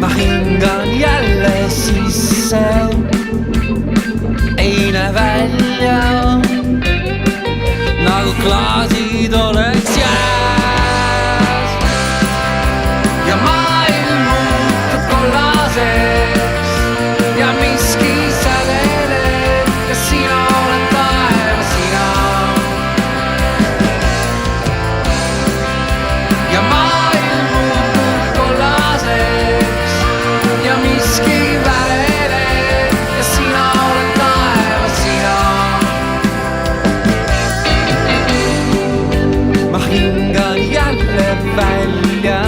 ma hingan jälle sisse, ei näe välja nagu klaasid oleks jääs ja maailm muutub kollaseks ja miski sädeleb ja sina oled taevas sina ja maailm muutub kollaseks ja miski vädeleb ja sina oled taevas sina. Ma hingan jälle välja,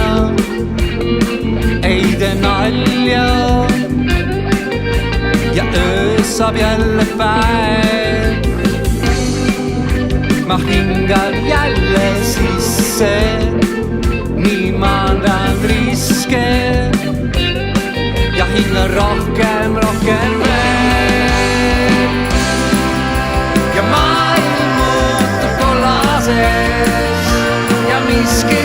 ei tee nalja ja öö saab jälle päev. Ma hingan jälle sisse, nii maandan riske ja hingan rohkem veel ja maailm muutub kollaseks ja miski